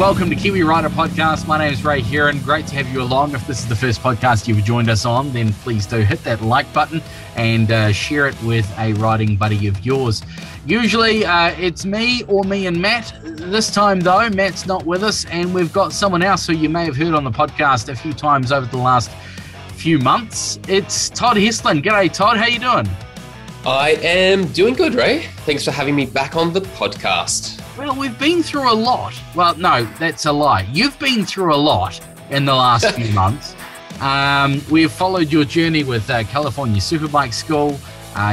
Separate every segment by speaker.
Speaker 1: welcome to Kiwi Rider Podcast. My name is Ray Heron. Great to have you along. If this is the first podcast you've joined us on, then please do hit that like button and share it with a riding buddy of yours. Usually it's me or me and Matt. This time, though, Matt's not with us, and we've got someone else who you may have heard on the podcast a few times over the last few months. It's Todd Heslin. G'day, Todd. How you doing?
Speaker 2: I am doing good, Ray. Thanks for having me back on the podcast.
Speaker 1: Well, we've been through a lot. Well, no, that's a lie. You've been through a lot in the last few months. We've followed your journey with California Superbike School.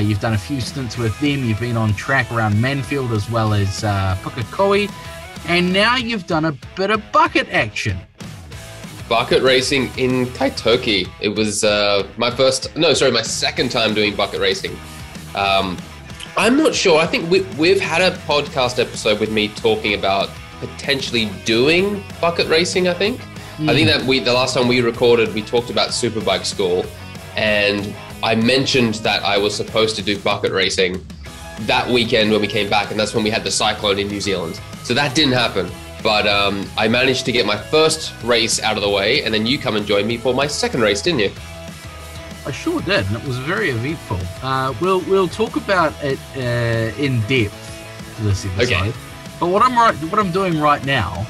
Speaker 1: You've done a few stints with them. You've been on track around Manfield as well as Pukekohe. And now you've done a bit of bucket action.
Speaker 2: Bucket racing in Kaitoki. It was my second time doing bucket racing. I'm not sure. I think we've had a podcast episode with me talking about potentially doing bucket racing, I think. I think that the last time we recorded, we talked about Superbike School, and I mentioned that I was supposed to do bucket racing that weekend when we came back, and that's when we had the cyclone in New Zealand. So that didn't happen. But I managed to get my first race out of the way, and then you come and join me for my second race, didn't you?
Speaker 1: I sure did, and it was very eventful. We'll talk about it in depth this episode. Okay. But what I'm doing right now,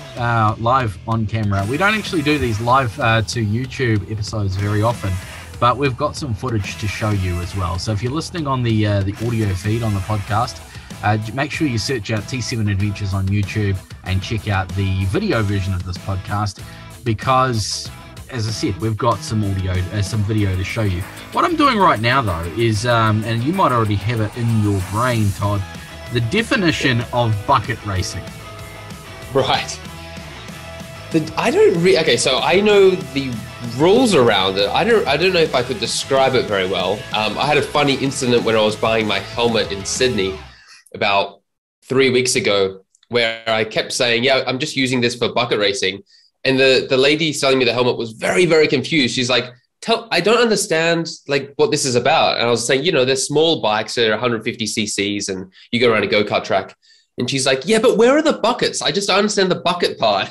Speaker 1: live on camera, we don't actually do these live to YouTube episodes very often, but we've got some footage to show you as well. So if you're listening on the audio feed on the podcast, make sure you search out T7Adventures on YouTube and check out the video version of this podcast, because, as I said, we've got some video to show you. What I'm doing right now, though, is, and you might already have it in your brain, Todd, the definition of bucket racing.
Speaker 2: Right. Okay, so I know the rules around it. I don't know if I could describe it very well. I had a funny incident when I was buying my helmet in Sydney about 3 weeks ago, where I kept saying, yeah, I'm just using this for bucket racing. And the lady selling me the helmet was very, very confused. She's like, I don't understand like what this is about. And I was saying, they're small bikes, they're 150 cc's, and you go around a go-kart track. And she's like, yeah, but where are the buckets? I just don't understand the bucket part.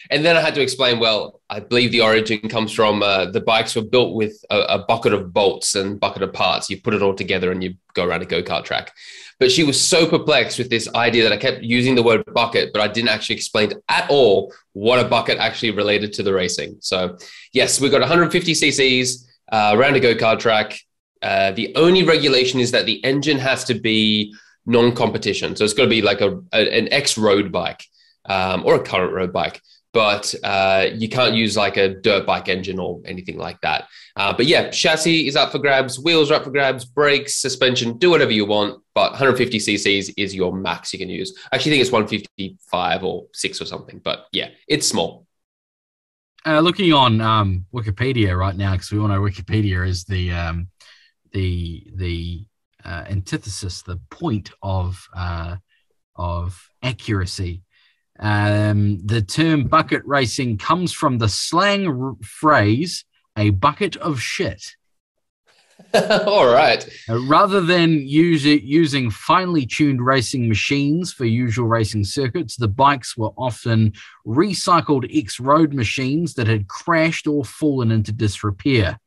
Speaker 2: And then I had to explain, well, I believe the origin comes from the bikes were built with a bucket of bolts and bucket of parts. You put it all together and you go around a go-kart track. But she was so perplexed with this idea that I kept using the word bucket, but I didn't actually explain at all what a bucket actually related to the racing. So yes, we've got 150 cc's around a go-kart track. The only regulation is that the engine has to be non-competition. So it's got to be like an ex-road bike or a current road bike. But you can't use like a dirt bike engine or anything like that. But yeah, chassis is up for grabs, wheels are up for grabs, brakes, suspension, do whatever you want. But 150 cc's is your max you can use. I actually think it's 155 or 6 or something. But yeah, it's small.
Speaker 1: Looking on Wikipedia right now, because we all know Wikipedia is the antithesis, the point of accuracy. The term bucket racing comes from the slang phrase, a bucket of shit.
Speaker 2: All right.
Speaker 1: Rather than using finely tuned racing machines for usual racing circuits, the bikes were often recycled ex-road machines that had crashed or fallen into disrepair.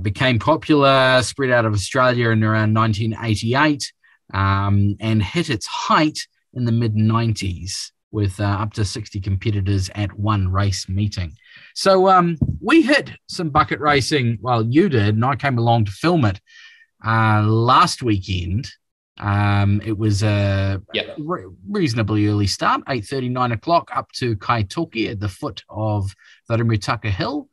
Speaker 1: Became popular, spread out of Australia in around 1988, and hit its height in the mid-90s with up to 60 competitors at one race meeting. So we hit some bucket racing. Well, you did, and I came along to film it last weekend. It was a reasonably early start, 8:30, 9 o'clock, up to Kaitoki at the foot of Varamutaka Hill.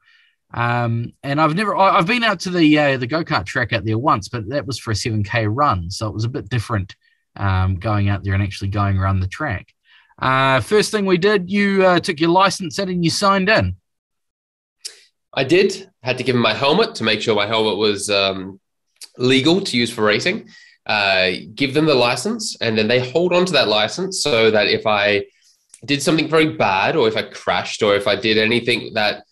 Speaker 1: And I've been out to the go-kart track out there once, but that was for a 7K run. So it was a bit different going out there and actually going around the track. First thing we did, you took your license in and you signed in.
Speaker 2: I did. Had to give them my helmet to make sure my helmet was legal to use for racing. Give them the license, and then they hold on to that license so that if I did something very bad, or if I crashed, or if I did anything that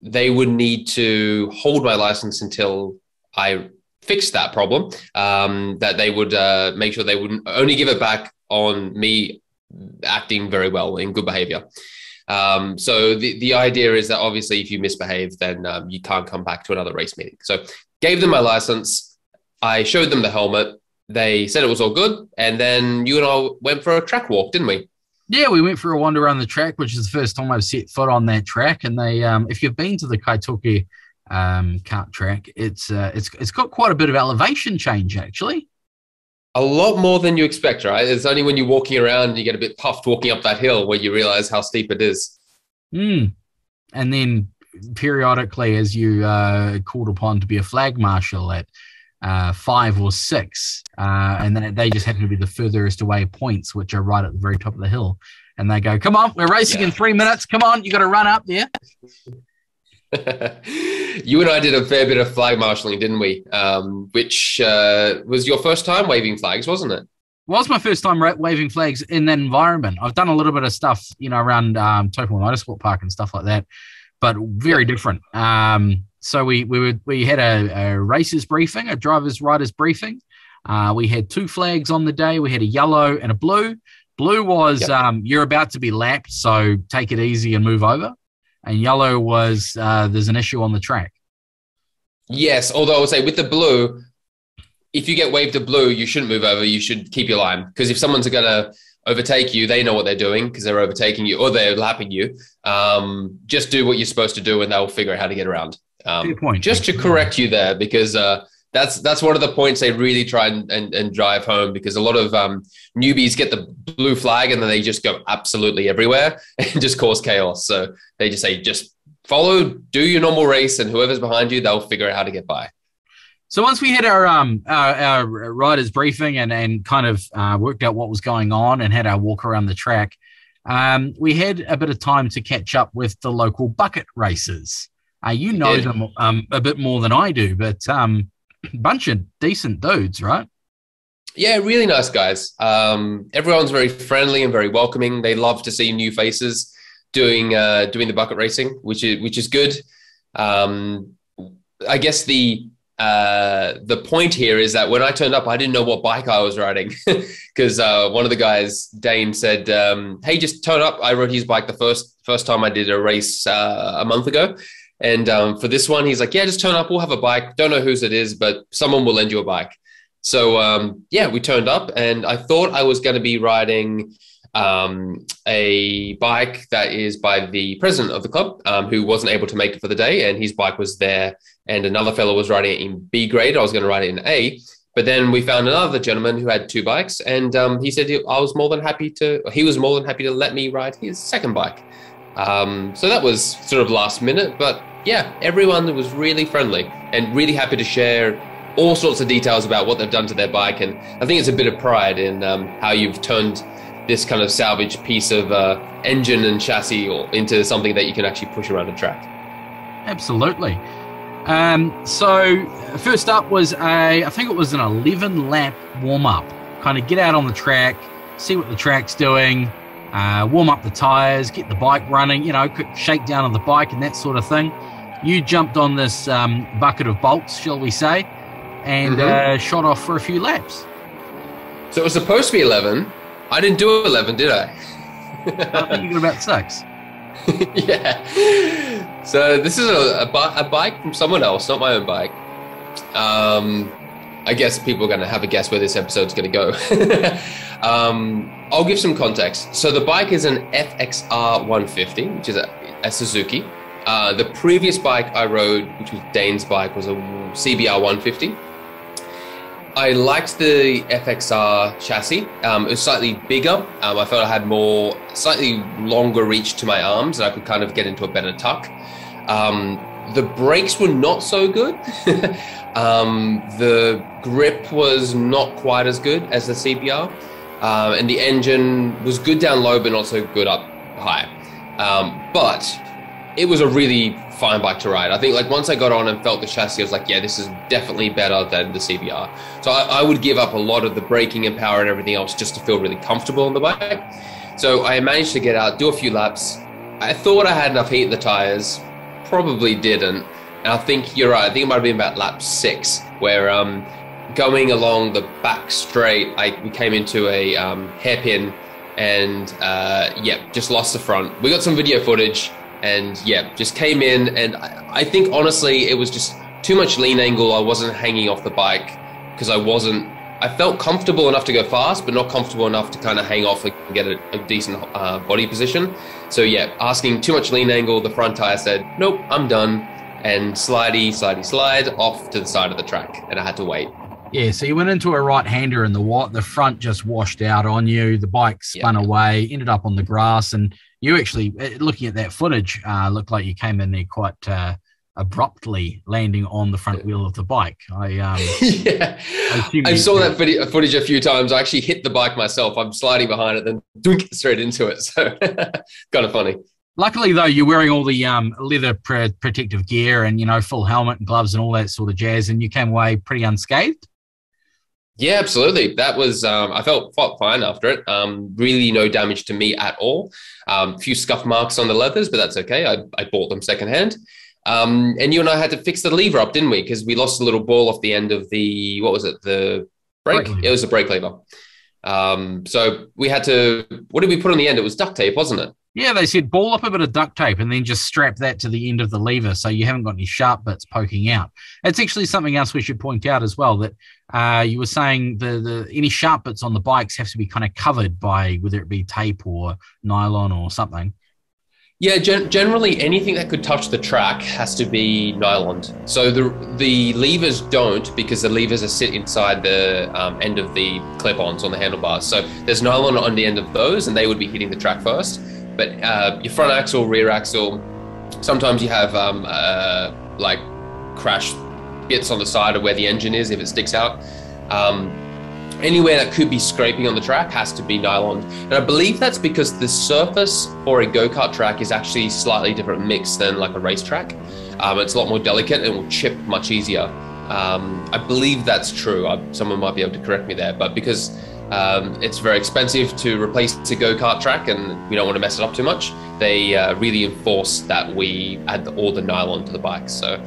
Speaker 2: they would need to hold my license until I fixed that problem, that they would make sure they wouldn't only give it back on me acting very well in good behavior. So the idea is that obviously if you misbehave, then you can't come back to another race meeting. So gave them my license. I showed them the helmet. They said it was all good. And then you and I went for a track walk, didn't we?
Speaker 1: Yeah, we went for a wander around the track, which is the first time I've set foot on that track. And they, if you've been to the Kaitoke kart track, it's got quite a bit of elevation change, actually.
Speaker 2: A lot more than you expect, right? It's only when you're walking around and you get a bit puffed walking up that hill where you realize how steep it is.
Speaker 1: And then periodically, as you called upon to be a flag marshal at 5 or 6, and then they just happen to be the furthest away points, which are right at the very top of the hill. And they go, come on, we're racing in 3 minutes. Come on, you got to run up there.
Speaker 2: You and I did a fair bit of flag marshalling, didn't we? Which was your first time waving flags, wasn't it?
Speaker 1: Was my first time waving flags in that environment. I've done a little bit of stuff, around Tokyo Motorsport Park and stuff like that, but very different. So we had a racers briefing, a riders briefing. We had 2 flags on the day. We had a yellow and a blue. Blue was you're about to be lapped, so take it easy and move over. And yellow was there's an issue on the track.
Speaker 2: Yes, although I would say with the blue, if you get waved a blue, you shouldn't move over. You should keep your line, because if someone's going to overtake you, they know what they're doing because they're overtaking you or they're lapping you. Just do what you're supposed to do and they'll figure out how to get around.
Speaker 1: Good point.
Speaker 2: Just to correct you there, because that's one of the points they really try and drive home, because a lot of newbies get the blue flag and then they just go absolutely everywhere and just cause chaos. So they just say, just do your normal race, and whoever's behind you, they'll figure out how to get by.
Speaker 1: So once we had our riders briefing and kind of worked out what was going on and had our walk around the track, we had a bit of time to catch up with the local bucket racers. You know them a bit more than I do, but bunch of decent dudes, right?
Speaker 2: Yeah, really nice guys. Everyone's very friendly and very welcoming. They love to see new faces doing the bucket racing, which is good. I guess the point here is that when I turned up, I didn't know what bike I was riding, because one of the guys, Dane, said, "Hey, just turn up." I rode his bike the first time I did a race a month ago. And for this one, he's like, yeah, just turn up. We'll have a bike. Don't know whose it is, but someone will lend you a bike. So, we turned up, and I thought I was going to be riding a bike that is by the president of the club, who wasn't able to make it for the day, and his bike was there. And another fellow was riding it in B grade. I was going to ride it in A. But then we found another gentleman who had 2 bikes, and he said he was more than happy to let me ride his second bike. So that was sort of last minute, but yeah, everyone was really friendly and really happy to share all sorts of details about what they've done to their bike. And I think it's a bit of pride in how you've turned this kind of salvaged piece of engine and chassis into something that you can actually push around a track.
Speaker 1: Absolutely. So first up was I think it was an 11 lap warm up, kind of get out on the track, see what the track's doing, warm up the tires, get the bike running, quick shakedown of the bike and that sort of thing. You jumped on this bucket of bolts, shall we say, and shot off for a few laps. So
Speaker 2: it was supposed to be 11. I didn't do 11, did I?
Speaker 1: I think you got about 6.
Speaker 2: Yeah. So this is a bike from someone else, not my own bike. I guess people are going to have a guess where this episode's going to go. I'll give some context. So the bike is an FXR 150, which is a Suzuki. The previous bike I rode, which was Dane's bike, was a CBR 150. I liked the FXR chassis. It was slightly bigger. I felt I had slightly longer reach to my arms, and I could kind of get into a better tuck. The brakes were not so good. The grip was not quite as good as the CBR. And the engine was good down low, but not so good up high. But it was a really fine bike to ride. I think once I got on and felt the chassis, I was like, yeah, this is definitely better than the CBR. So I would give up a lot of the braking and power and everything else just to feel really comfortable on the bike. So I managed to get out, do a few laps. I thought I had enough heat in the tires, probably didn't. And I think you're right. I think it might have been about lap 6, where going along the back straight, we came into a hairpin and yeah, just lost the front. We got some video footage, and yeah, just came in, and I think honestly it was just too much lean angle. I wasn't hanging off the bike because I felt comfortable enough to go fast, but not comfortable enough to kind of hang off and get a decent body position. So yeah, asking too much lean angle, the front tire said, nope, I'm done. And slide off to the side of the track, and I had to wait.
Speaker 1: Yeah, so you went into a right-hander and the front just washed out on you. The bike spun away, ended up on the grass, and you actually, looking at that footage, looked like you came in there quite abruptly, landing on the front wheel of the bike.
Speaker 2: I saw that footage a few times. I actually hit the bike myself. I'm sliding behind it, then dunk straight into it. So kind of funny.
Speaker 1: Luckily, though, you're wearing all the leather protective gear and, full helmet and gloves and all that sort of jazz, and you came away pretty unscathed.
Speaker 2: Yeah, absolutely. That was, I felt fine after it. Really no damage to me at all. A few scuff marks on the leathers, but that's okay. I bought them secondhand. And you and I had to fix the lever up, didn't we? Because we lost a little ball off the end of the, what was it? The brake? It was the brake lever. So we had to, what did we put on the end? It was duct tape, wasn't it?
Speaker 1: Yeah, they said ball up a bit of duct tape and then just strap that to the end of the lever so you haven't got any sharp bits poking out. It's actually something else we should point out as well, that you were saying the any sharp bits on the bikes have to be kind of covered by whether it be tape or nylon or something.
Speaker 2: Yeah, generally anything that could touch the track has to be nyloned. So the levers don't, because the levers are sit inside the end of the clip-ons on the handlebars. So there's nylon on the end of those, and they would be hitting the track first. But your front axle, rear axle, sometimes you have like crash bits on the side of where the engine is if it sticks out. Anywhere that could be scraping on the track has to be nylon. And I believe that's because the surface for a go-kart track is actually slightly different mix than like a racetrack. It's a lot more delicate and will chip much easier. I believe that's true. Someone might be able to correct me there, but because it's very expensive to replace a go-kart track and we don't want to mess it up too much, they really enforce that we add all the nylon to the bike. So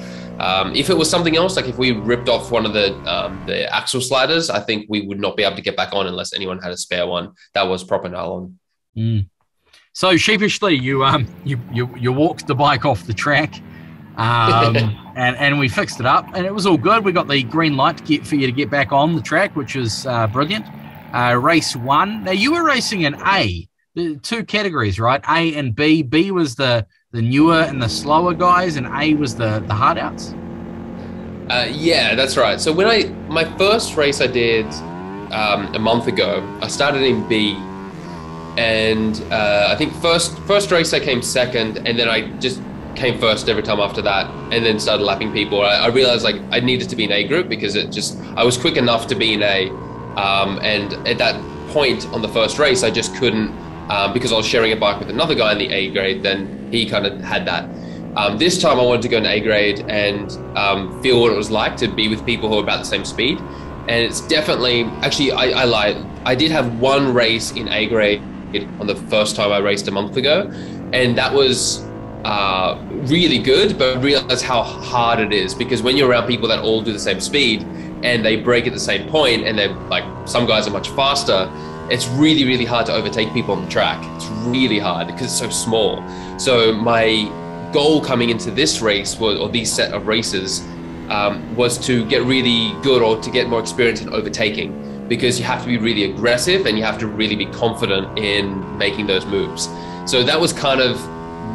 Speaker 2: if it was something else, like if we ripped off one of the axle sliders, I think we would not be able to get back on unless anyone had a spare one that was proper nylon.
Speaker 1: So sheepishly, you walked the bike off the track, and we fixed it up, and it was all good. We got the green light for you to get back on the track, which was brilliant. Race 1. Now you were racing in A, the two categories, right? A and B. B was the newer and the slower guys, and A was the hard outs.
Speaker 2: Yeah, that's right. So when my first race I did a month ago, I started in B, and I think first race I came second, and then I just came first every time after that, and then started lapping people. I realized like I needed to be in A group because I was quick enough to be in A, and at that point on the first race I just couldn't, because I was sharing a bike with another guy in the A grade. Then he kind of had that. This time I wanted to go in A grade and feel what it was like to be with people who are about the same speed. And it's definitely, actually I lied. I did have one race in A grade on the first time I raced a month ago, and that was really good, but I realized how hard it is, because when you're around people that all do the same speed and they break at the same point, and they're like, some guys are much faster, it's really, really hard to overtake people on the track. It's really hard because it's so small. So my goal coming into this race or these set of races was to get really good, or to get more experience in overtaking, because you have to be really aggressive and you have to really be confident in making those moves. So that was kind of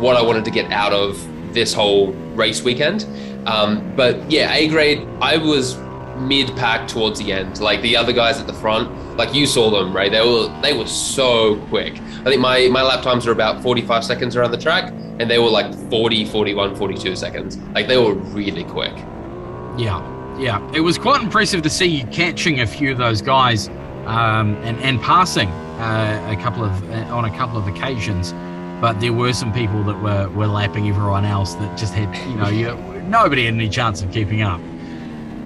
Speaker 2: what I wanted to get out of this whole race weekend. But yeah, A grade, I was mid-pack towards the end. Like the other guys at the front, like you saw them, right? They were so quick. I think my lap times were about 45 seconds around the track, and they were like 40, 41, 42 seconds. Like they were really quick.
Speaker 1: Yeah. It was quite impressive to see you catching a few of those guys and passing on a couple of occasions. But there were some people that were lapping everyone else that just had, nobody had any chance of keeping up.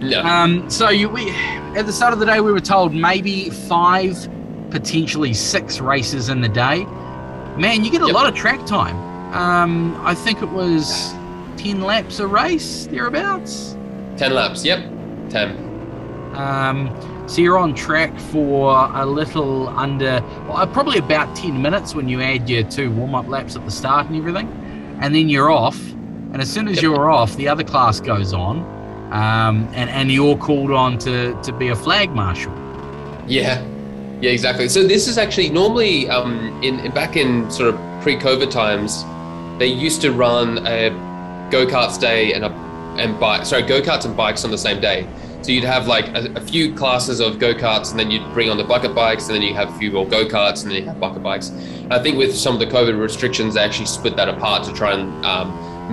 Speaker 2: No.
Speaker 1: So we at the start of the day, we were told maybe 5, potentially 6 races in the day. Man, you get a lot of track time. I think it was 10 laps a race, thereabouts.
Speaker 2: 10 laps, yep. 10.
Speaker 1: So you're on track for a little under, well, probably about 10 minutes when you add your 2 warm-up laps at the start and everything. And then you're off. And as soon as you're off, the other class goes on. And you're called on to be a flag marshal.
Speaker 2: Yeah, exactly. So this is actually normally back in sort of pre-COVID times, they used to run a go-karts day go-karts and bikes on the same day. So you'd have like a few classes of go-karts, and then you'd bring on the bucket bikes, and then you have a few more go-karts, and then you have bucket bikes. And I think with some of the COVID restrictions, they actually split that apart to try and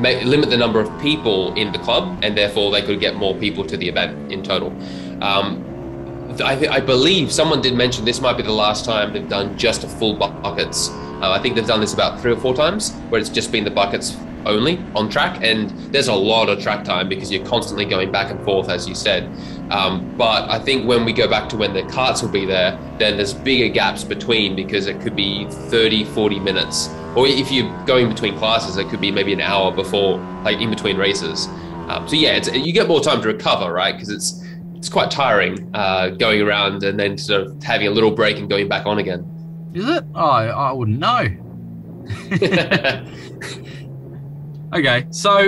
Speaker 2: limit the number of people in the club, and therefore they could get more people to the event in total. I believe someone did mention this might be the last time they've done just a full buckets. I think they've done this about 3 or 4 times, where it's just been the buckets only on track, and there's a lot of track time because you're constantly going back and forth, as you said. But I think when we go back to when the carts will be there, then there's bigger gaps between, because it could be 30, 40 minutes. Or if you're going between classes, it could be maybe an hour before, like in between races. So yeah, you get more time to recover, right? Because it's quite tiring going around and then sort of having a little break and going back on again.
Speaker 1: Is it? Oh, I wouldn't know. Okay, so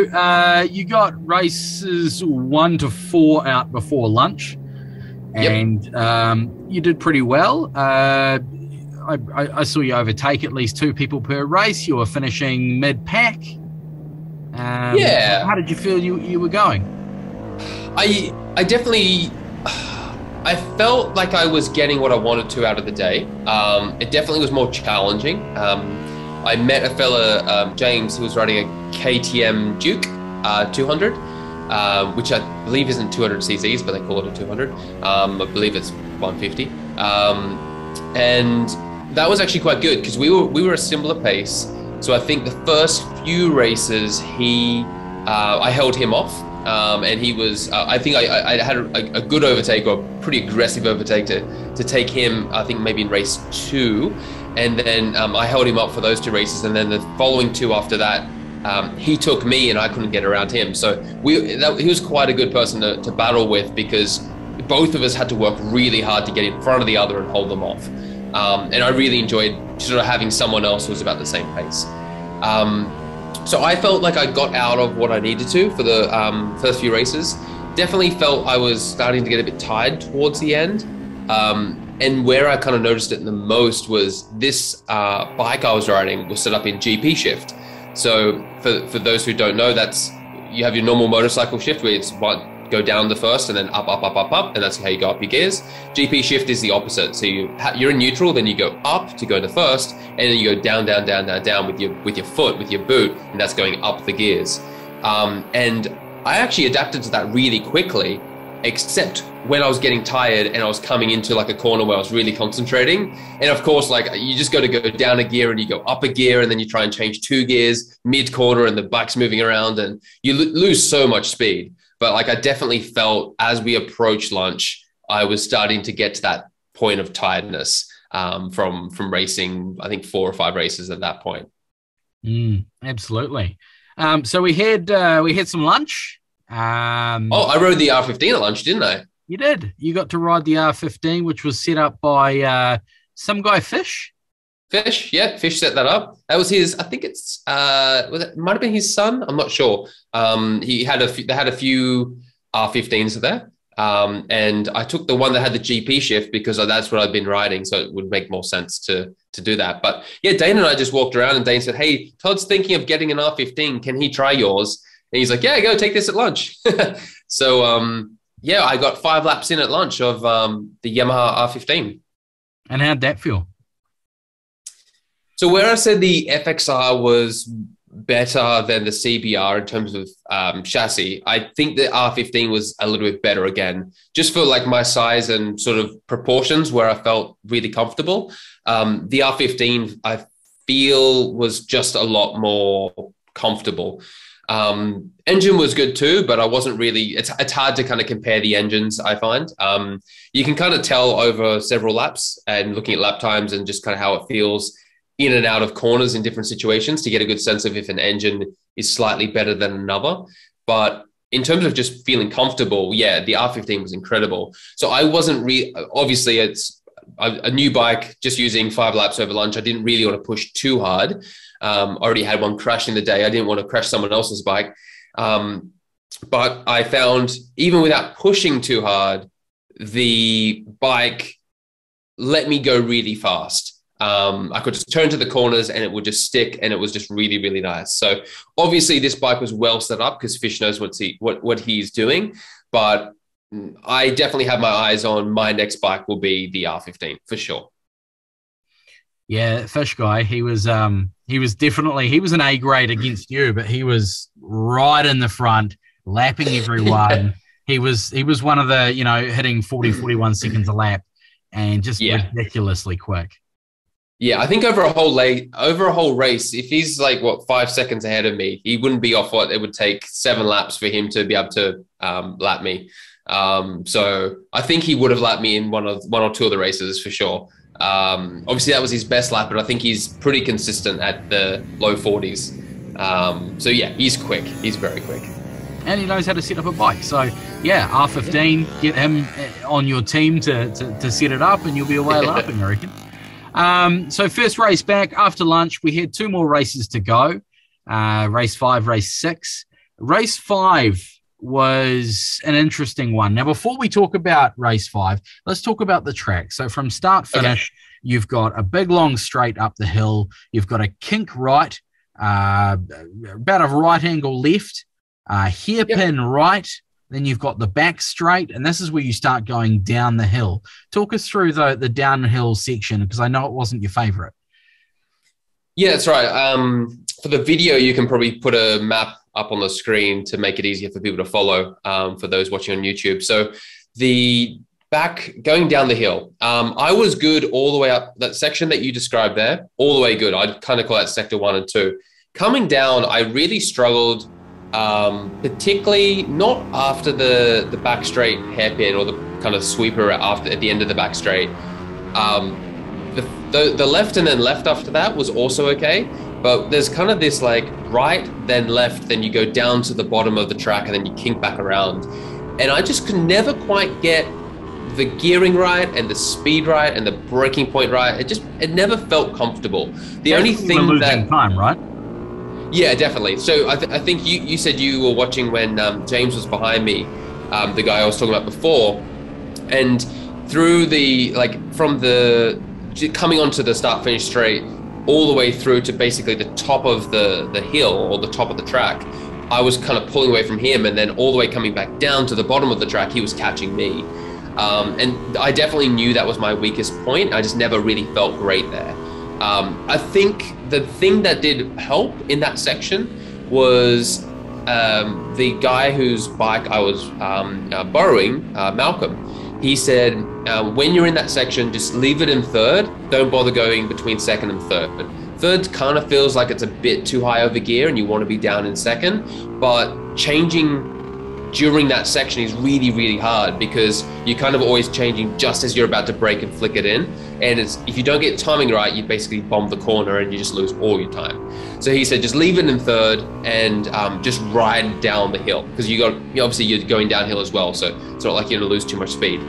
Speaker 1: you got races 1 to 4 out before lunch, and you did pretty well. I saw you overtake at least 2 people per race. You were finishing mid-pack. How did you feel you were going?
Speaker 2: I definitely, I felt like I was getting what I wanted to out of the day. It definitely was more challenging. I met a fella, James, who was riding a KTM Duke 200, which I believe isn't 200 cc's, but they call it a 200. I believe it's 150. And that was actually quite good because we were a similar pace. So I think the first few races, I held him off. And he was, I think I had a good overtake, or a pretty aggressive overtake to take him, I think maybe in race 2. And then I held him up for those 2 races. And then the following 2 after that, he took me and I couldn't get around him. So he was quite a good person to battle with, because both of us had to work really hard to get in front of the other and hold them off. And I really enjoyed sort of having someone else who was about the same pace. So I felt like I got out of what I needed to for the first few races. Definitely felt I was starting to get a bit tired towards the end. And where I kind of noticed it the most was this bike I was riding was set up in GP shift. So for those who don't know, you have your normal motorcycle shift where it's go down the first and then up, and that's how you go up your gears. GP shift is the opposite. So you're in neutral, then you go up to go to first, and then you go down with your foot, with your boot, and that's going up the gears. And I actually adapted to that really quickly, except when I was getting tired and I was coming into like a corner where I was really concentrating. And of course, like you just got to go down a gear and you go up a gear, and then you try and change 2 gears mid corner and the bike's moving around and you lose so much speed. But like I definitely felt as we approached lunch, I was starting to get to that point of tiredness from racing, I think 4 or 5 races at that point.
Speaker 1: Absolutely. So we had some lunch.
Speaker 2: I rode the R15 at lunch, didn't I?
Speaker 1: You did. You got to ride the R15, which was set up by some guy, Fish.
Speaker 2: Fish set that up. That was his. I think it's it might have been his son. I'm not sure. They had a few R15s there, and I took the one that had the GP shift because that's what I'd been riding, so it would make more sense to do that. But yeah, Dane and I just walked around, and Dane said, "Hey, Todd's thinking of getting an R15. Can he try yours?" And he's like, "Yeah, go take this at lunch." So I got 5 laps in at lunch of the Yamaha R15.
Speaker 1: And how'd that feel?
Speaker 2: So where I said the FXR was better than the CBR in terms of chassis, I think the R15 was a little bit better again, just for like my size and sort of proportions where I felt really comfortable. The R15, I feel, was just a lot more comfortable. Engine was good too, but I wasn't really, it's hard to kind of compare the engines, I find. You can kind of tell over several laps and looking at lap times and just kind of how it feels in and out of corners in different situations to get a good sense of if an engine is slightly better than another. But in terms of just feeling comfortable, yeah, the R15 was incredible. So I wasn't obviously it's a new bike, just using 5 laps over lunch. I didn't really want to push too hard. Already had one crash in the day. I didn't want to crash someone else's bike. But I found even without pushing too hard, the bike let me go really fast. I could just turn to the corners and it would just stick, and it was just really, really nice. So obviously this bike was well set up because Fish knows what he's doing, but I definitely have my eyes on my next bike will be the R15 for sure.
Speaker 1: Yeah, Fish guy, he was an A grade against you, but he was right in the front, lapping everyone. he was one of the, hitting 40, 41 seconds a lap and just ridiculously quick.
Speaker 2: Yeah, I think over a whole race, if he's like 5 seconds ahead of me, he wouldn't be off what it would take 7 laps for him to be able to lap me. So I think he would have lapped me in one or two of the races for sure. Obviously that was his best lap, but I think he's pretty consistent at the low 40s. So yeah, he's quick. He's very quick.
Speaker 1: And he knows how to set up a bike. So yeah, R15, get him on your team to set it up, and you'll be away lapping, I reckon. So first race back after lunch, we had 2 more races to go. Race 5, race 6. Race 5 was an interesting one. Now, before we talk about race 5, let's talk about the track. So from start finish, you've got a big long straight up the hill. You've got a kink right, about a right angle left, hairpin right. Then you've got the back straight, and this is where you start going down the hill. Talk us through the downhill section, because I know it wasn't your favorite.
Speaker 2: Yeah, that's right. For the video, you can probably put a map up on the screen to make it easier for people to follow, for those watching on YouTube. So the back going down the hill, I was good all the way up that section that you described there, all the way good. I'd kind of call that sector 1 and 2. Coming down, I really struggled, particularly not after the back straight hairpin or the kind of sweeper at the end of the back straight. The left and then left after that was also okay, but there's kind of this like right, then left, then you go down to the bottom of the track and then you kink back around. And I just could never quite get the gearing right and the speed right and the braking point right. It never felt comfortable. The only thing that
Speaker 1: time, right?
Speaker 2: Yeah, definitely. So I think you said you were watching when James was behind me, the guy I was talking about before, and through from the coming onto the start finish straight all the way through to basically the top of the hill or the top of the track, I was kind of pulling away from him, and then all the way coming back down to the bottom of the track, he was catching me. And I definitely knew that was my weakest point. I just never really felt great there. I think the thing that did help in that section was the guy whose bike I was borrowing, Malcolm. He said, when you're in that section, just leave it in third. Don't bother going between second and third. Third kind of feels like it's a bit too high over gear and you want to be down in second, but changing during that section is really, really hard because you're kind of always changing just as you're about to brake and flick it in. And if you don't get timing right, you basically bomb the corner and you just lose all your time. So he said, just leave it in third and just ride down the hill, because obviously you're going downhill as well. So it's not like you're gonna lose too much speed.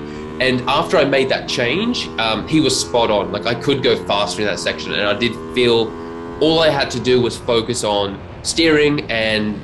Speaker 2: And after I made that change, he was spot on. Like I could go faster in that section, and I did feel all I had to do was focus on steering and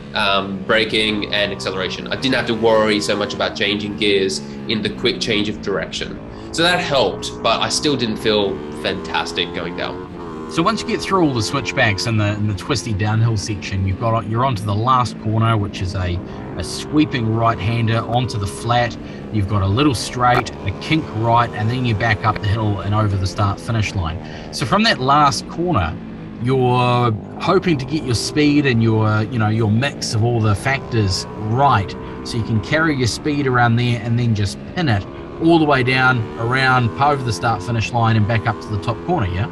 Speaker 2: braking and acceleration. I didn't have to worry so much about changing gears in the quick change of direction. So that helped, but I still didn't feel fantastic going down.
Speaker 1: So once you get through all the switchbacks and the twisty downhill section, you're onto the last corner, which is a sweeping right-hander onto the flat. You've got a little straight, a kink right, and then you back up the hill and over the start-finish line. So from that last corner, you're hoping to get your speed and your mix of all the factors right, so you can carry your speed around there and then just pin it all the way down, around, over the start-finish line and back up to the top corner, yeah?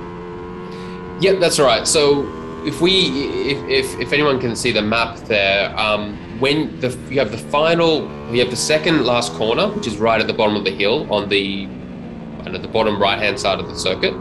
Speaker 2: Yep, that's right. So if anyone can see the map there, when you have the second last corner, which is right at the bottom of the hill on the bottom right-hand side of the circuit,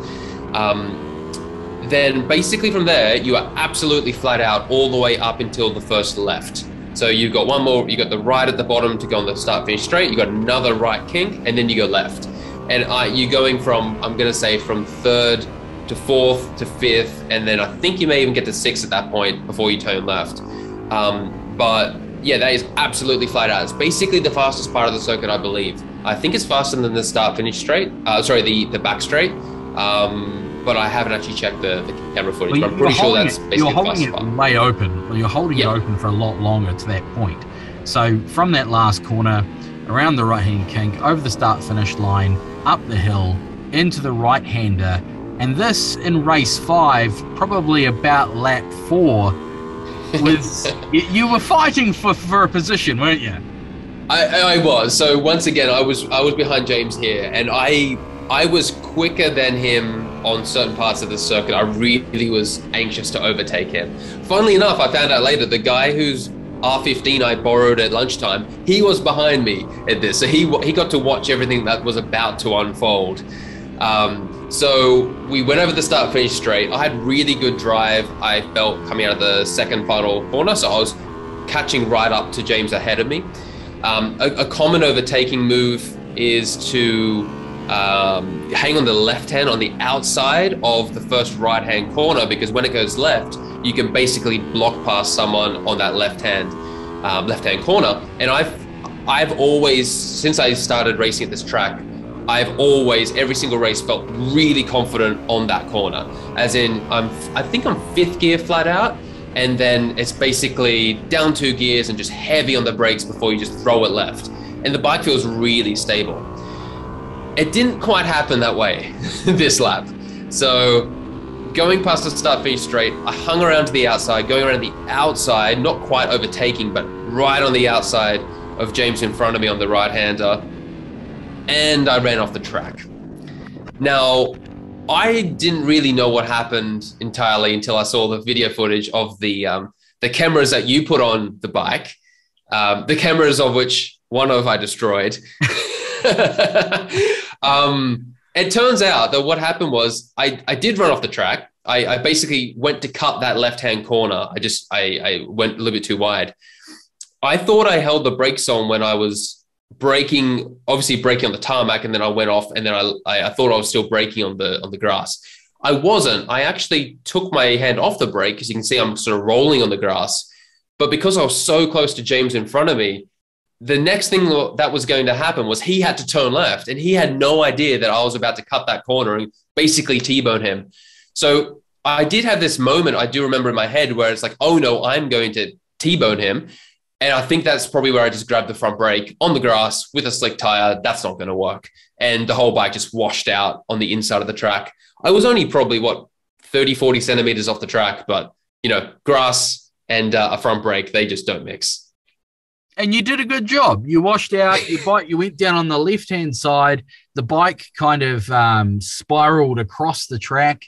Speaker 2: then basically from there, you are absolutely flat out all the way up until the first left. So you've got one more, you got the right at the bottom to go on the start finish straight, you got another right kink, and then you go left. And you're going from, I'm going to say from third to fourth to fifth, and then I think you may even get to sixth at that point before you turn left. But yeah, that is absolutely flat out. It's basically the fastest part of the circuit, I believe. I think it's faster than the start finish straight. The back straight. But I haven't actually checked the camera footage. But I'm pretty sure that's basically
Speaker 1: you're holding
Speaker 2: the
Speaker 1: it way open. You're holding it open for a lot longer to that point. So from that last corner, around the right-hand kink, over the start-finish line, up the hill, into the right-hander, and this in race 5, probably about lap 4, was you were fighting for a position, weren't you?
Speaker 2: I was. So once again, I was behind James here, and I was quicker than him on certain parts of the circuit. I really was anxious to overtake him. Funnily enough, I found out later the guy whose R15 I borrowed at lunchtime, he was behind me at this. So he got to watch everything that was about to unfold. So we went over the start finish straight. I had really good drive. I felt coming out of the second final corner. So I was catching right up to James ahead of me. A common overtaking move is to hang on the left hand on the outside of the first right hand corner, because when it goes left, you can basically block past someone on that left hand corner. And I've always, since I started racing at this track, I've always, every single race, felt really confident on that corner. As in, I think I'm 5th gear flat out, and then it's basically down 2 gears and just heavy on the brakes before you just throw it left. And the bike feels really stable. It didn't quite happen that way this lap. So going past the start finish straight, I hung around to the outside, going around the outside, not quite overtaking, but right on the outside of James in front of me on the right-hander, and I ran off the track. Now, I didn't really know what happened entirely until I saw the video footage of the cameras that you put on the bike, the cameras of which one of I destroyed. It turns out that what happened was I did run off the track. I basically went to cut that left-hand corner. I went a little bit too wide. I thought I held the brakes on when I was braking, obviously braking on the tarmac, and then I went off, and then I thought I was still braking on the grass. I wasn't. I actually took my hand off the brake, because you can see I'm sort of rolling on the grass. But because I was so close to James in front of me, the next thing that was going to happen was he had to turn left, and he had no idea that I was about to cut that corner and basically T-bone him. So I did have this moment, I do remember in my head, where it's like, oh no, I'm going to T-bone him. And I think that's probably where I just grabbed the front brake on the grass with a slick tire. That's not going to work. And the whole bike just washed out on the inside of the track. I was only probably, 30, 40 centimeters off the track, but grass and a front brake, they just don't mix.
Speaker 1: And you did a good job. You washed out your bike. You went down on the left-hand side. The bike kind of spiraled across the track.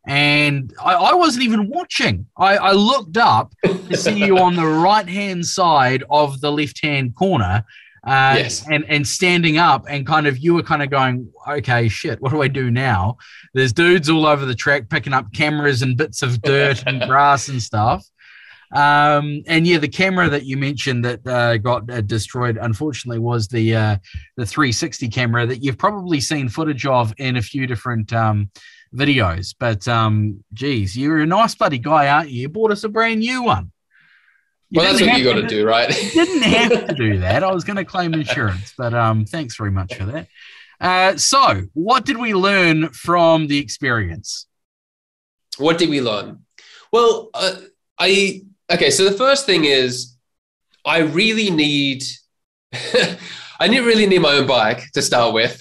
Speaker 1: And I wasn't even watching. I looked up to see you on the right-hand side of the left-hand corner, yes, and standing up, and you were kind of going, okay, shit, what do I do now? There's dudes all over the track picking up cameras and bits of dirt and grass and stuff. And yeah, the camera that you mentioned that got destroyed, unfortunately, was the 360 camera that you've probably seen footage of in a few different videos. But geez, you're a nice bloody guy, aren't you? You bought us a brand new one.
Speaker 2: Well, that's what you got to do, right?
Speaker 1: You didn't have to do that. I was going to claim insurance, but thanks very much for that. So what did we learn from the experience?
Speaker 2: What did we learn? Well, okay, so the first thing is I really need I didn't really need my own bike to start with.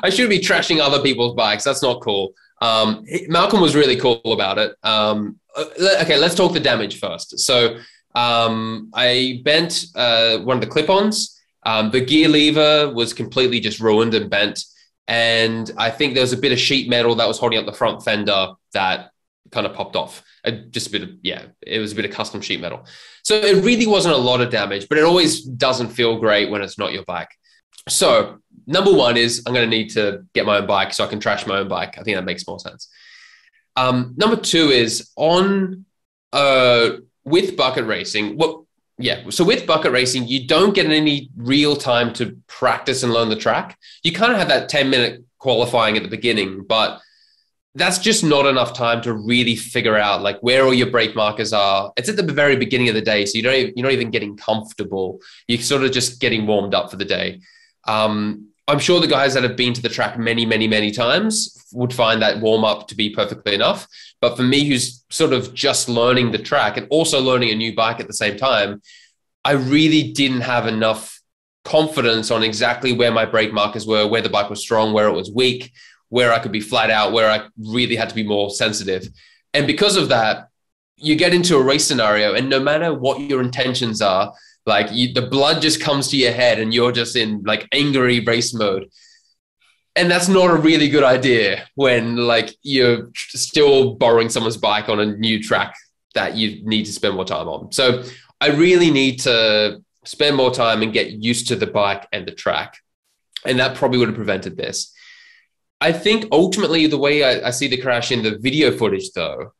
Speaker 2: I shouldn't be trashing other people's bikes. That's not cool. Malcolm was really cool about it. Okay, let's talk the damage first. So I bent one of the clip-ons. The gear lever was completely just ruined and bent. And I think there was a bit of sheet metal that was holding up the front fender that kind of popped off. Just a bit of, it was a bit of custom sheet metal. So it really wasn't a lot of damage, but it always doesn't feel great when it's not your bike. So number one is I'm going to need to get my own bike so I can trash my own bike. I think that makes more sense. Number two is with bucket racing. Well, Yeah. So with bucket racing, you don't get any real time to practice and learn the track. You kind of have that 10-minute qualifying at the beginning, but that's just not enough time to really figure out like where all your brake markers are. It's at the very beginning of the day, so you're not even getting comfortable. You're sort of just getting warmed up for the day. I'm sure the guys that have been to the track many, many, many times would find that warm up to be perfectly enough. But for me, who's sort of just learning the track and also learning a new bike at the same time, I really didn't have enough confidence on exactly where my brake markers were, where the bike was strong, where it was weak, where I could be flat out, where I really had to be more sensitive. And because of that, you get into a race scenario, and no matter what your intentions are, like the blood just comes to your head and you're just in like angry race mode. And that's not a really good idea when like you're still borrowing someone's bike on a new track that you need to spend more time on. So I really need to spend more time and get used to the bike and the track. And that probably would have prevented this. I think ultimately the way I see the crash in the video footage though,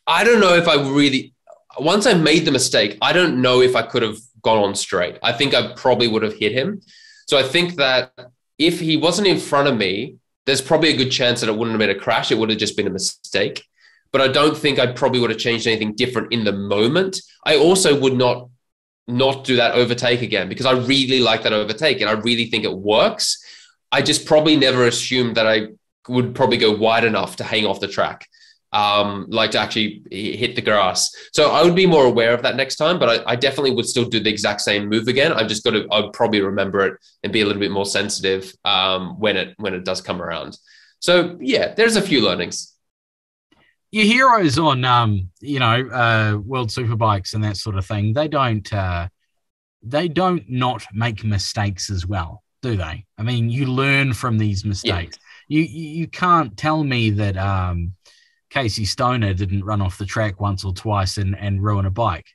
Speaker 2: I don't know if I really, once I made the mistake, I don't know if I could have gone on straight. I think I probably would have hit him. So I think that if he wasn't in front of me, there's probably a good chance that it wouldn't have been a crash. It would have just been a mistake. But I don't think I probably would have changed anything different in the moment. I also would not do that overtake again because I really like that overtake and I really think it works. I just probably never assumed that I would probably go wide enough to hang off the track, like to actually hit the grass. So I would be more aware of that next time, but I definitely would still do the exact same move again. I'd probably remember it and be a little bit more sensitive when it does come around. So yeah, there's a few learnings.
Speaker 1: Your heroes on, World Superbikes and that sort of thing, they don't not make mistakes as well, do they? I mean, you learn from these mistakes. Yeah. You can't tell me that Casey Stoner didn't run off the track once or twice and ruin a bike.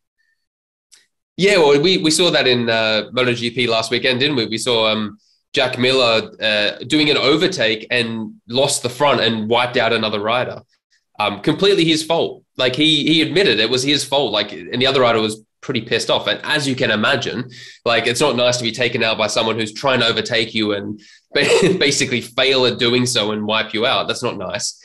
Speaker 2: Yeah, well, we saw that in MotoGP last weekend, didn't we? We saw Jack Miller doing an overtake and lost the front and wiped out another rider. Completely his fault. Like he admitted it was his fault. Like, and the other rider was pretty pissed off. And as you can imagine, like it's not nice to be taken out by someone who's trying to overtake you and basically fail at doing so and wipe you out. That's not nice.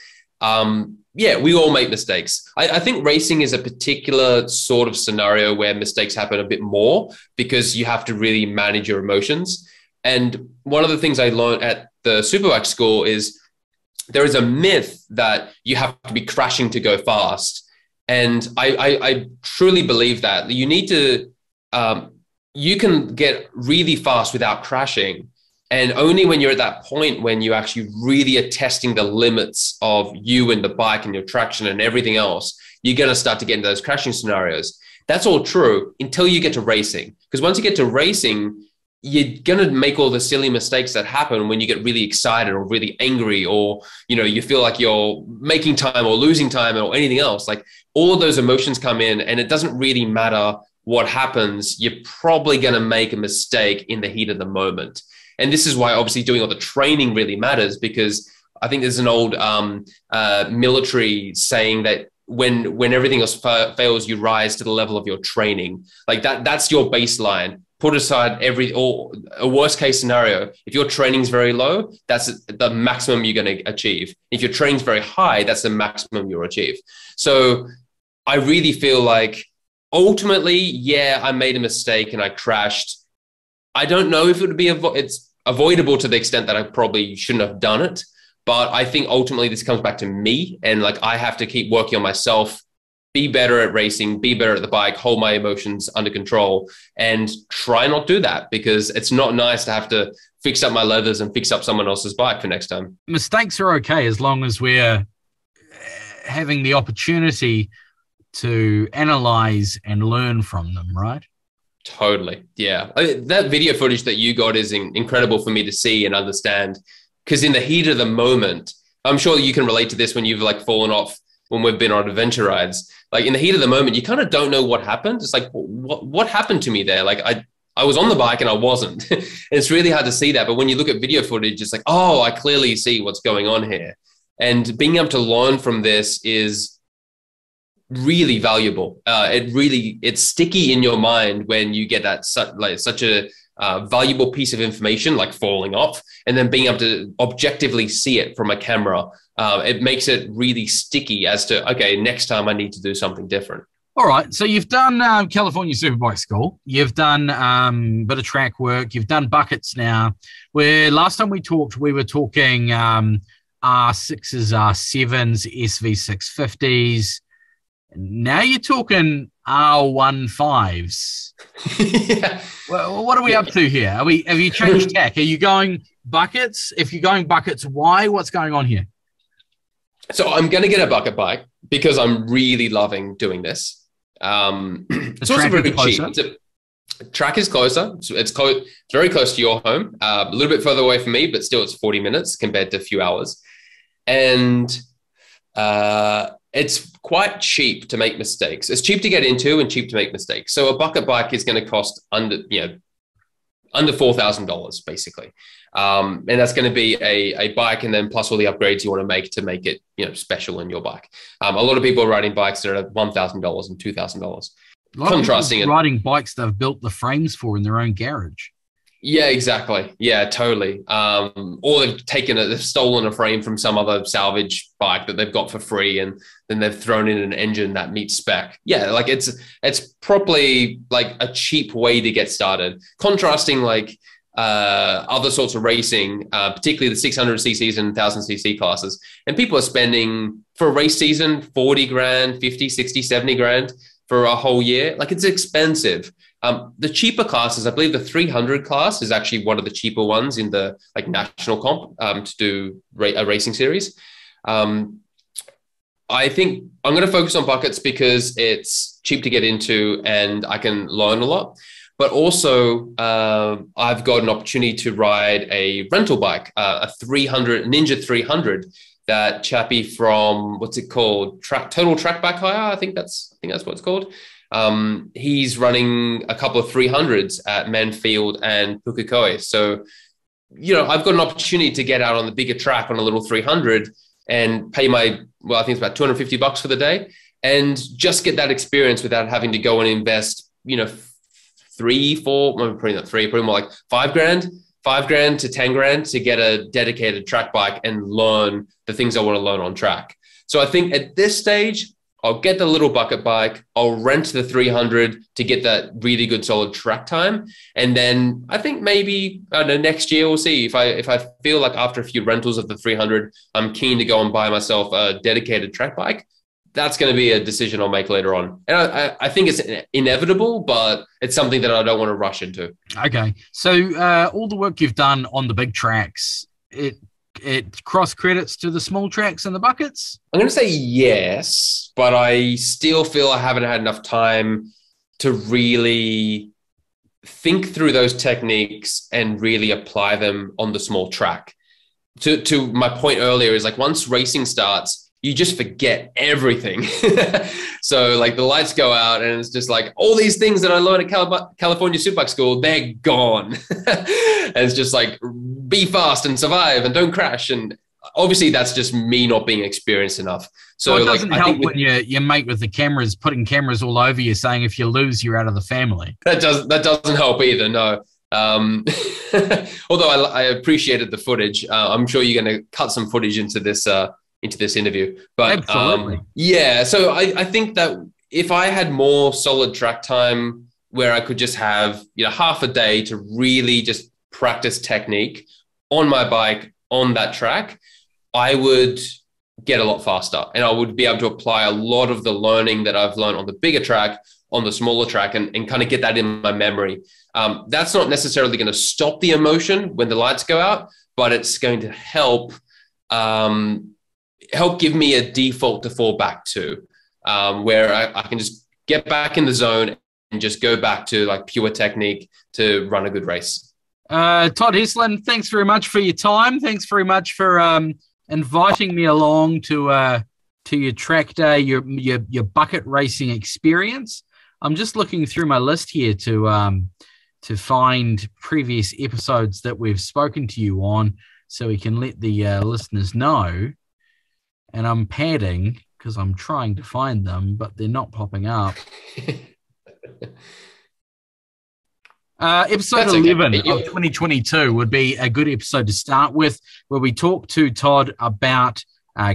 Speaker 2: Yeah, we all make mistakes. I think racing is a particular sort of scenario where mistakes happen a bit more because you have to really manage your emotions. And one of the things I learned at the Superbike school is there is a myth that you have to be crashing to go fast. And I truly believe that you need to, you can get really fast without crashing. And only when you're at that point when you actually really are testing the limits of you and the bike and your traction and everything else, you're going to start to get into those crashing scenarios. That's all true until you get to racing. Because once you get to racing, you're going to make all the silly mistakes that happen when you get really excited or really angry or, you feel like you're making time or losing time or anything else. Like all of those emotions come in and it doesn't really matter what happens. You're probably going to make a mistake in the heat of the moment. And this is why obviously doing all the training really matters, because I think there's an old military saying that when everything else fails, you rise to the level of your training. Like that's your baseline. Put aside or a worst case scenario. If your training's very low, that's the maximum you're going to achieve. If your training's very high, that's the maximum you'll achieve. So I really feel like ultimately, yeah, I made a mistake and I crashed. I don't know if it would be it's avoidable to the extent that I probably shouldn't have done it. But I think ultimately this comes back to me, and like I have to keep working on myself, be better at racing, be better at the bike, hold my emotions under control, and try not do that, because it's not nice to have to fix up my leathers and fix up someone else's bike for next time.
Speaker 1: Mistakes are okay as long as we're having the opportunity to analyze and learn from them, right?
Speaker 2: Totally. Yeah. That video footage that you got is incredible for me to see and understand, because in the heat of the moment, I'm sure you can relate to this when you've like fallen off when we've been on adventure rides. Like in the heat of the moment, you kind of don't know what happened. It's like, what happened to me there? Like I was on the bike and I wasn't. And it's really hard to see that. But when you look at video footage, it's like, oh, I clearly see what's going on here. And being able to learn from this is really valuable. It's sticky in your mind when you get that such a valuable piece of information like falling off, and then being able to objectively see it from a camera. It makes it really sticky as to, okay, next time I need to do something different.
Speaker 1: All right, so you've done California Superbike School. You've done a bit of track work. You've done buckets now. Where last time we talked, we were talking R6s, R7s, SV650s. Now you're talking R15s.
Speaker 2: Yeah.
Speaker 1: Well, what are we up to here? Have you changed tack? Are you going buckets? If you're going buckets, why? What's going on here?
Speaker 2: So I'm going to get a bucket bike because I'm really loving doing this. It's also very cheap. Track is closer. So it's very close to your home. A little bit further away from me, but still it's 40 minutes compared to a few hours. And it's quite cheap to make mistakes. It's cheap to get into and cheap to make mistakes. So a bucket bike is going to cost under $4,000 basically. And that's going to be a bike, and then plus all the upgrades you want to make it, special in your bike. A lot of people are riding bikes that are at $1,000 and $2,000. Contrasting it,
Speaker 1: riding bikes they've built the frames for in their own garage.
Speaker 2: Yeah, exactly. Yeah, totally. Or they've stolen a frame from some other salvage bike that they've got for free, and then they've thrown in an engine that meets spec. Yeah, like it's properly like a cheap way to get started. Contrasting like other sorts of racing, particularly the 600cc's and 1000cc classes, and people are spending for a race season 40 grand, 50, 60, 70 grand for a whole year. Like, it's expensive. The cheaper classes, I believe the 300 class is actually one of the cheaper ones in the like national comp to do a racing series. I think I'm going to focus on buckets because it's cheap to get into and I can learn a lot. But also, I've got an opportunity to ride a rental bike, a Ninja 300. That chappie from, what's it called? Total Track Bike Hire. I think that's what it's called. He's running a couple of 300s at Manfield and Pukekohe. So, I've got an opportunity to get out on the bigger track on a little 300 and pay I think it's about $250 for the day, and just get that experience without having to go and invest, probably more like $5,000 to $10,000 to get a dedicated track bike and learn the things I want to learn on track. So I think at this stage, I'll get the little bucket bike. I'll rent the 300 to get that really good solid track time. And then I think maybe, I don't know, next year we'll see if I feel like after a few rentals of the 300, I'm keen to go and buy myself a dedicated track bike. That's going to be a decision I'll make later on. And I think it's inevitable, but it's something that I don't want to rush into.
Speaker 1: Okay. So all the work you've done on the big tracks, it cross credits to the small tracks and the buckets?
Speaker 2: I'm going to say yes, but I still feel I haven't had enough time to really think through those techniques and really apply them on the small track. To my point earlier is like, once racing starts, you just forget everything. So like the lights go out and it's just like all these things that I learned at California Superbike School, they're gone. And it's just like, be fast and survive and don't crash. And obviously that's just me not being experienced enough. So
Speaker 1: it doesn't help when your mate with the cameras, putting cameras all over you, saying if you lose, you're out of the family.
Speaker 2: That doesn't help either, no. Although I appreciated the footage. I'm sure you're going to cut some footage into this interview. But
Speaker 1: absolutely.
Speaker 2: Yeah, so I think that if I had more solid track time where I could just have half a day to really just practice technique on my bike on that track, I would get a lot faster, and I would be able to apply a lot of the learning that I've learned on the bigger track on the smaller track and kind of get that in my memory. That's not necessarily going to stop the emotion when the lights go out, but it's going to help give me a default to fall back to, where I can just get back in the zone and just go back to like pure technique to run a good race.
Speaker 1: Todd Heslin, thanks very much for your time. Thanks very much for inviting me along to your track day, your bucket racing experience. I'm just looking through my list here to find previous episodes that we've spoken to you on, so we can let the listeners know. And I'm padding because I'm trying to find them, but they're not popping up. Episode
Speaker 2: That's
Speaker 1: 11
Speaker 2: okay.
Speaker 1: of 2022 would be a good episode to start with, where we talk to Todd about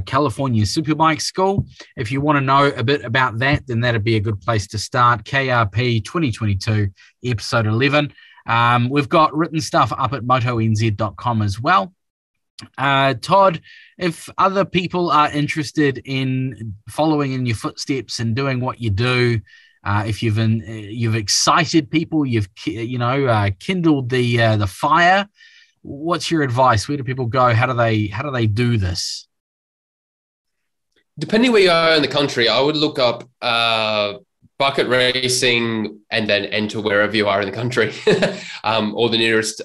Speaker 1: California Superbike School. If you want to know a bit about that, then that'd be a good place to start. KRP 2022, episode 11. We've got written stuff up at MotoNZ.com as well. Todd, if other people are interested in following in your footsteps and doing what you do, if you've excited people, you've kindled the fire, what's your advice? Where do people go? How do they do this?
Speaker 2: Depending where you are in the country, I would look up bucket racing and then enter wherever you are in the country, or the nearest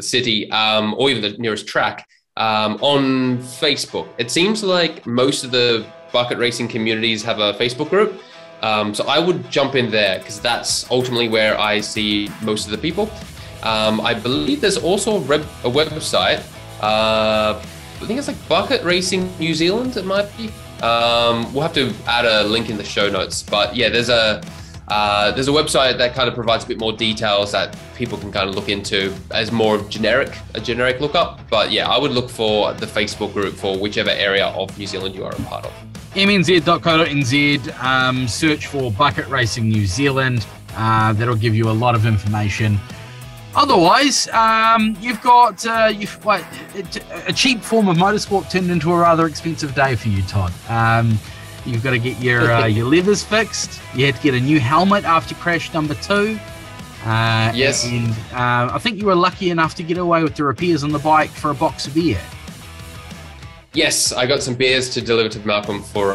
Speaker 2: city, or even the nearest track on Facebook. It seems like most of the bucket racing communities have a Facebook group. So I would jump in there because that's ultimately where I see most of the people. I believe there's also a website. I think it's like Bucket Racing New Zealand, it might be. We'll have to add a link in the show notes. But yeah, there's a website that kind of provides a bit more details that people can kind of look into as more of a generic lookup. But yeah, I would look for the Facebook group for whichever area of New Zealand you are a part of.
Speaker 1: mnz.co.nz, search for Bucket Racing New Zealand. That'll give you a lot of information. Otherwise, you've got a cheap form of motorsport turned into a rather expensive day for you, Todd. You've got to get your leathers fixed. You had to get a new helmet after crash number 2.
Speaker 2: Yes.
Speaker 1: And I think you were lucky enough to get away with the repairs on the bike for a box of beer.
Speaker 2: Yes, I got some beers to deliver to Malcolm for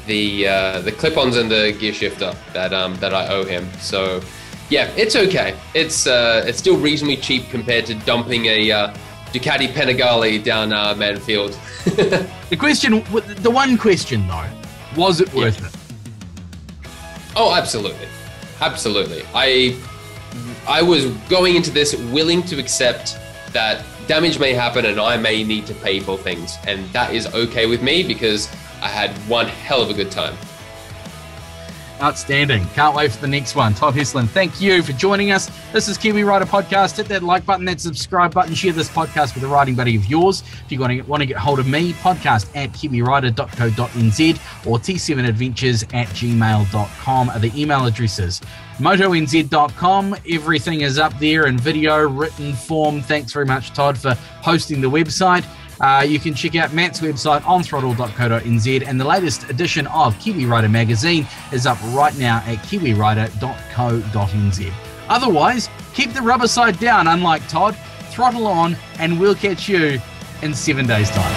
Speaker 2: the clip-ons and the gear shifter that I owe him. So yeah, it's okay. It's still reasonably cheap compared to dumping a Ducati Panigale down Manfield.
Speaker 1: The one question though, was it worth it?
Speaker 2: Oh, absolutely. I was going into this willing to accept that damage may happen and I may need to pay for things, and that is okay with me because I had one hell of a good time.
Speaker 1: Outstanding. Can't wait for the next one. Todd Heslin, thank you for joining us. This is Kiwi Rider Podcast. Hit that like button, that subscribe button, share this podcast with a riding buddy of yours. If you want to get hold of me, podcast at kiwirider.co.nz or T7Adventures@gmail.com are the email addresses. MotoNZ.com, everything is up there in video, written form. Thanks very much, Todd, for hosting the website. You can check out Matt's website on throttle.co.nz, and the latest edition of Kiwi Rider magazine is up right now at kiwirider.co.nz. Otherwise, keep the rubber side down, unlike Todd, throttle on, and we'll catch you in 7 days' time.